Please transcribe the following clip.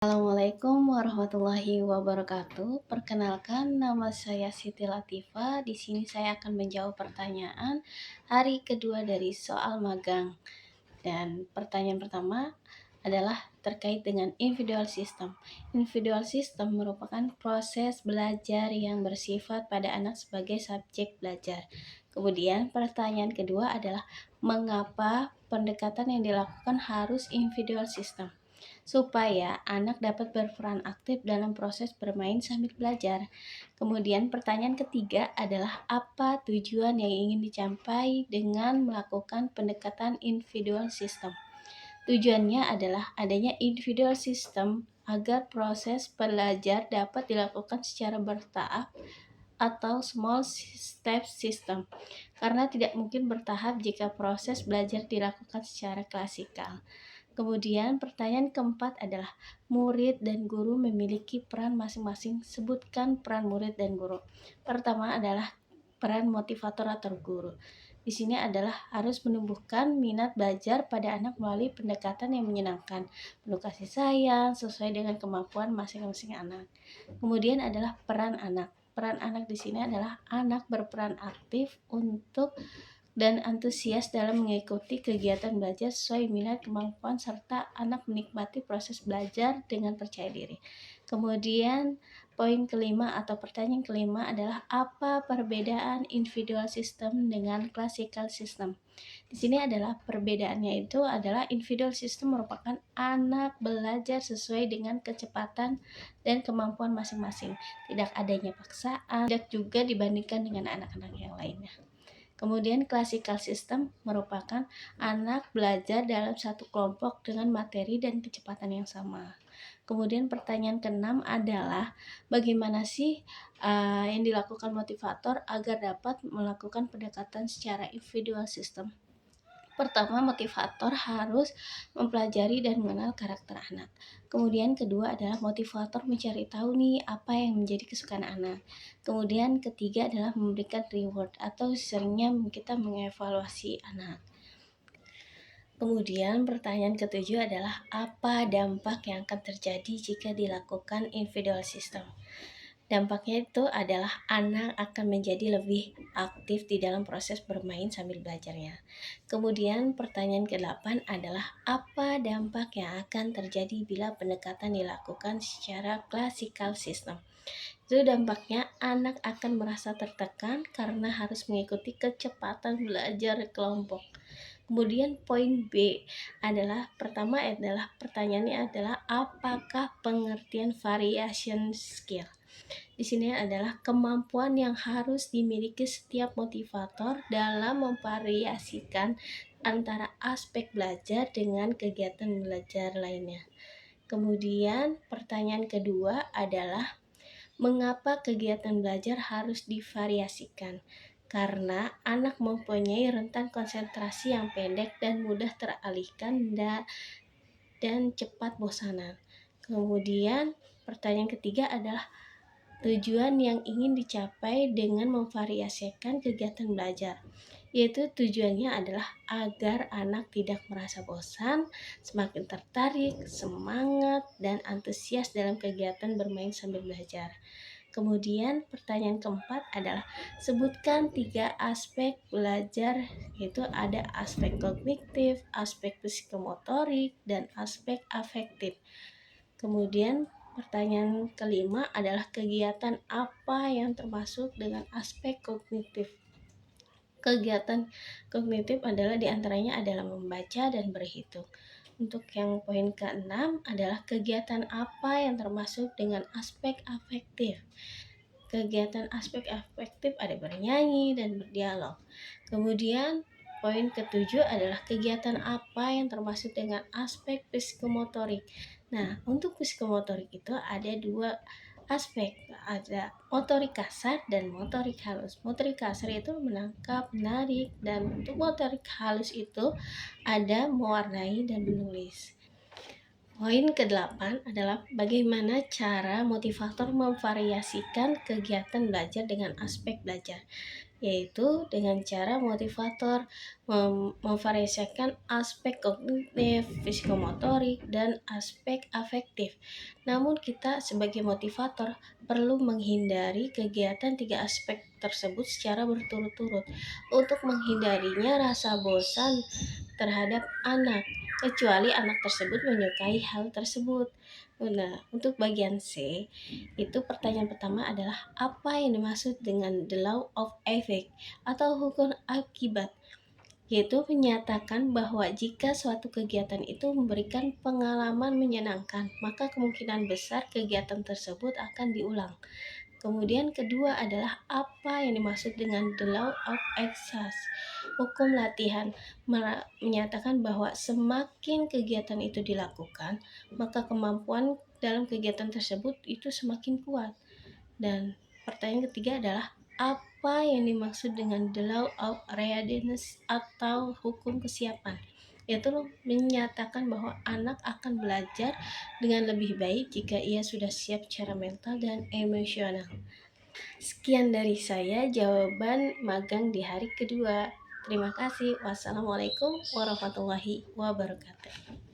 Assalamualaikum warahmatullahi wabarakatuh. Perkenalkan, nama saya Siti Latifa. Di sini saya akan menjawab pertanyaan hari kedua dari soal magang. Dan pertanyaan pertama adalah terkait dengan individual system. Individual system merupakan proses belajar yang bersifat pada anak sebagai subjek belajar. Kemudian pertanyaan kedua adalah mengapa pendekatan yang dilakukan harus individual system? Supaya anak dapat berperan aktif dalam proses bermain sambil belajar. Kemudian pertanyaan ketiga adalah apa tujuan yang ingin dicapai dengan melakukan pendekatan individual system. Tujuannya adalah adanya individual system agar proses belajar dapat dilakukan secara bertahap atau small step system, karena tidak mungkin bertahap jika proses belajar dilakukan secara klasikal. Kemudian pertanyaan keempat adalah murid dan guru memiliki peran masing-masing. Sebutkan peran murid dan guru. Pertama adalah peran motivator atau guru. Di sini adalah harus menumbuhkan minat belajar pada anak melalui pendekatan yang menyenangkan, penuh kasih sayang sesuai dengan kemampuan masing-masing anak. Kemudian adalah peran anak. Peran anak di sini adalah anak berperan aktif untuk dan antusias dalam mengikuti kegiatan belajar sesuai minat, kemampuan, serta anak menikmati proses belajar dengan percaya diri. Kemudian poin kelima atau pertanyaan kelima adalah apa perbedaan individual system dengan classical system? Di sini adalah perbedaannya itu adalah individual system merupakan anak belajar sesuai dengan kecepatan dan kemampuan masing-masing. Tidak adanya paksaan, tidak juga dibandingkan dengan anak-anak yang lainnya. Kemudian classical system merupakan anak belajar dalam satu kelompok dengan materi dan kecepatan yang sama. Kemudian pertanyaan keenam adalah bagaimana sih yang dilakukan motivator agar dapat melakukan pendekatan secara individual system? Pertama, motivator harus mempelajari dan mengenal karakter anak. Kemudian kedua adalah motivator mencari tahu nih apa yang menjadi kesukaan anak. Kemudian ketiga adalah memberikan reward atau seringnya kita mengevaluasi anak. Kemudian pertanyaan ketujuh adalah apa dampak yang akan terjadi jika dilakukan individual system? Dampaknya itu adalah anak akan menjadi lebih aktif di dalam proses bermain sambil belajarnya. Kemudian pertanyaan ke-8 adalah apa dampak yang akan terjadi bila pendekatan dilakukan secara classical system? Itu dampaknya anak akan merasa tertekan karena harus mengikuti kecepatan belajar kelompok. Kemudian poin B adalah pertama adalah pertanyaannya adalah apakah pengertian variation skill? Di sini adalah kemampuan yang harus dimiliki setiap motivator dalam memvariasikan antara aspek belajar dengan kegiatan belajar lainnya. Kemudian pertanyaan kedua adalah mengapa kegiatan belajar harus divariasikan? Karena anak mempunyai rentan konsentrasi yang pendek dan mudah teralihkan dan cepat bosanan. Kemudian pertanyaan ketiga adalah tujuan yang ingin dicapai dengan memvariasikan kegiatan belajar, yaitu tujuannya adalah agar anak tidak merasa bosan, semakin tertarik, semangat, dan antusias dalam kegiatan bermain sambil belajar. Kemudian pertanyaan keempat adalah sebutkan 3 aspek belajar, yaitu ada aspek kognitif, aspek psikomotorik, dan aspek afektif. Kemudian pertanyaan kelima adalah kegiatan apa yang termasuk dengan aspek kognitif. Kegiatan kognitif adalah diantaranya adalah membaca dan berhitung. Untuk yang poin ke-6 adalah kegiatan apa yang termasuk dengan aspek afektif. Kegiatan aspek afektif ada bernyanyi dan berdialog. Kemudian poin ke-7 adalah kegiatan apa yang termasuk dengan aspek psikomotorik. Nah, untuk psikomotorik itu ada 2 aspek, ada motorik kasar dan motorik halus. Motorik kasar itu menangkap, menarik, dan untuk motorik halus itu ada mewarnai dan menulis. Poin ke-8 adalah bagaimana cara motivator memvariasikan kegiatan belajar dengan aspek belajar. yaitu dengan cara motivator memvariasikan aspek kognitif, psikomotorik, dan aspek afektif. Namun kita sebagai motivator perlu menghindari kegiatan tiga aspek tersebut secara berturut-turut untuk menghindarinya rasa bosan terhadap anak, kecuali anak tersebut menyukai hal tersebut. Nah, untuk bagian C, itu pertanyaan pertama adalah apa yang dimaksud dengan the law of effect atau hukum akibat, yaitu menyatakan bahwa jika suatu kegiatan itu memberikan pengalaman menyenangkan, maka kemungkinan besar kegiatan tersebut akan diulang. Kemudian kedua adalah apa yang dimaksud dengan the law of exercise. Hukum latihan menyatakan bahwa semakin kegiatan itu dilakukan, maka kemampuan dalam kegiatan tersebut itu semakin kuat. Dan pertanyaan ketiga adalah apa yang dimaksud dengan the law of readiness atau hukum kesiapan, yaitu menyatakan bahwa anak akan belajar dengan lebih baik jika ia sudah siap secara mental dan emosional. Sekian dari saya jawaban magang di hari kedua. Terima kasih. Wassalamualaikum warahmatullahi wabarakatuh.